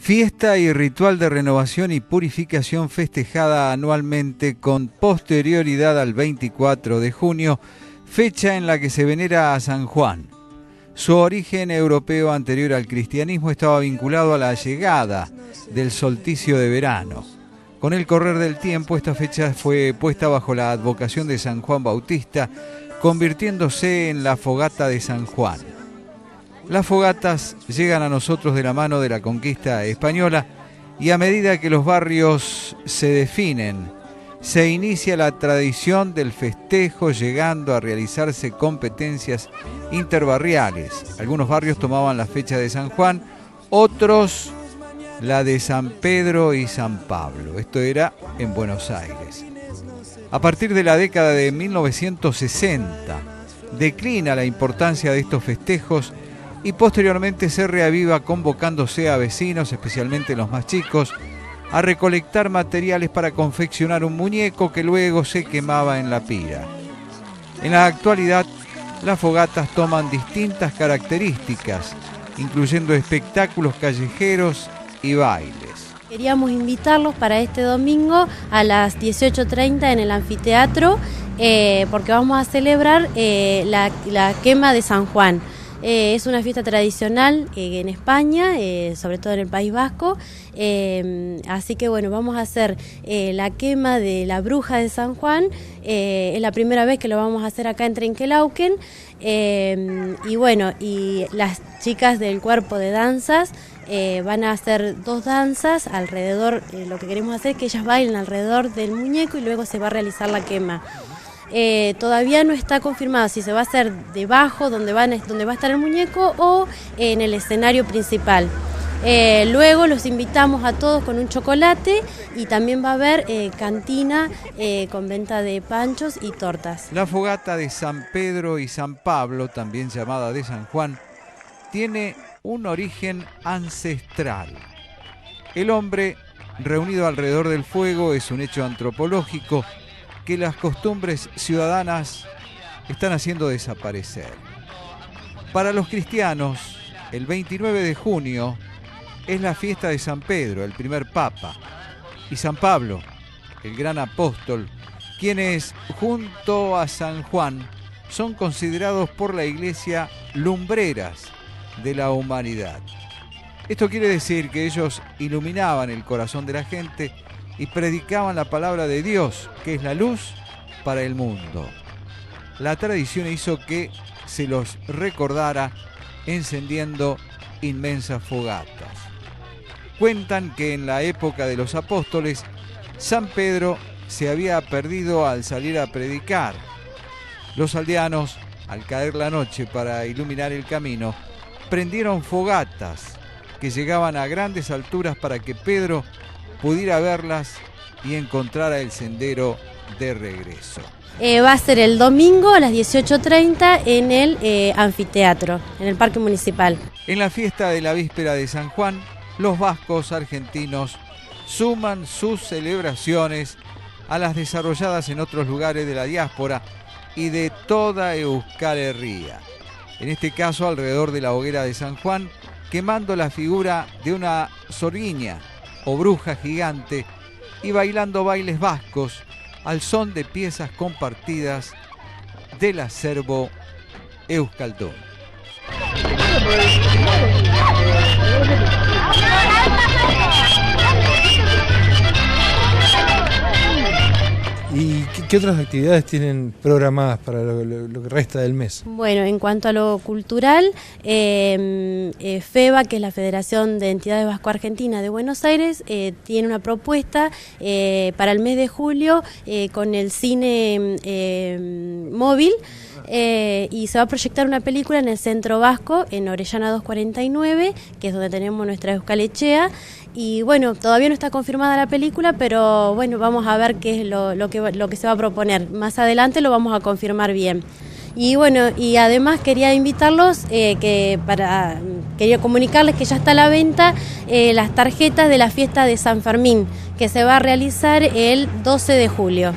Fiesta y ritual de renovación y purificación festejada anualmente con posterioridad al 24 de junio, fecha en la que se venera a San Juan. Su origen europeo anterior al cristianismo estaba vinculado a la llegada del solsticio de verano. Con el correr del tiempo, esta fecha fue puesta bajo la advocación de San Juan Bautista, convirtiéndose en la fogata de San Juan. Las fogatas llegan a nosotros de la mano de la conquista española y a medida que los barrios se definen, se inicia la tradición del festejo, llegando a realizarse competencias interbarriales. Algunos barrios tomaban la fecha de San Juan, otros la de San Pedro y San Pablo. Esto era en Buenos Aires. A partir de la década de 1960, declina la importancia de estos festejos y posteriormente se reaviva convocándose a vecinos, especialmente los más chicos, a recolectar materiales para confeccionar un muñeco que luego se quemaba en la pira. En la actualidad, las fogatas toman distintas características, incluyendo espectáculos callejeros y bailes. Queríamos invitarlos para este domingo a las 18:30 en el anfiteatro, porque vamos a celebrar la quema de San Juan. Es una fiesta tradicional en España, sobre todo en el País Vasco, así que bueno, vamos a hacer la quema de la bruja de San Juan. Es la primera vez que lo vamos a hacer acá en Trenquelauquen, y bueno, y las chicas del cuerpo de danzas van a hacer 2 danzas alrededor. Lo que queremos hacer es que ellas bailen alrededor del muñeco y luego se va a realizar la quema. Todavía no está confirmado si se va a hacer debajo donde va a estar el muñeco o en el escenario principal. Luego los invitamos a todos con un chocolate y también va a haber cantina con venta de panchos y tortas. La fogata de San Pedro y San Pablo, también llamada de San Juan, tiene un origen ancestral. El hombre reunido alrededor del fuego es un hecho antropológico que las costumbres ciudadanas están haciendo desaparecer. Para los cristianos, el 29 de junio es la fiesta de San Pedro, el primer papa, y San Pablo, el gran apóstol, quienes junto a San Juan son considerados por la Iglesia lumbreras de la humanidad. Esto quiere decir que ellos iluminaban el corazón de la gente y predicaban la palabra de Dios, que es la luz para el mundo. La tradición hizo que se los recordara encendiendo inmensas fogatas. Cuentan que en la época de los apóstoles, San Pedro se había perdido al salir a predicar. Los aldeanos, al caer la noche para iluminar el camino, prendieron fogatas que llegaban a grandes alturas para que Pedro pudiera verlas y encontrara el sendero de regreso. Va a ser el domingo a las 18:30 en el anfiteatro, en el Parque Municipal. En la fiesta de la víspera de San Juan, los vascos argentinos suman sus celebraciones a las desarrolladas en otros lugares de la diáspora y de toda Euskal Herria. En este caso, alrededor de la hoguera de San Juan, quemando la figura de una zorguiña o bruja gigante y bailando bailes vascos al son de piezas compartidas del acervo euskaldun. ¿Y qué otras actividades tienen programadas para lo que resta del mes? Bueno, en cuanto a lo cultural, FEBA, que es la Federación de Entidades Vasco-Argentina de Buenos Aires, tiene una propuesta para el mes de julio con el cine móvil, y se va a proyectar una película en el Centro Vasco, en Orellana 249, que es donde tenemos nuestra Euskal Etxea. Y bueno, todavía no está confirmada la película, pero bueno, vamos a ver qué es lo que se va a proponer. Más adelante lo vamos a confirmar bien. Y bueno, y además quería invitarlos, quería comunicarles que ya está a la venta las tarjetas de la fiesta de San Fermín, que se va a realizar el 12 de julio.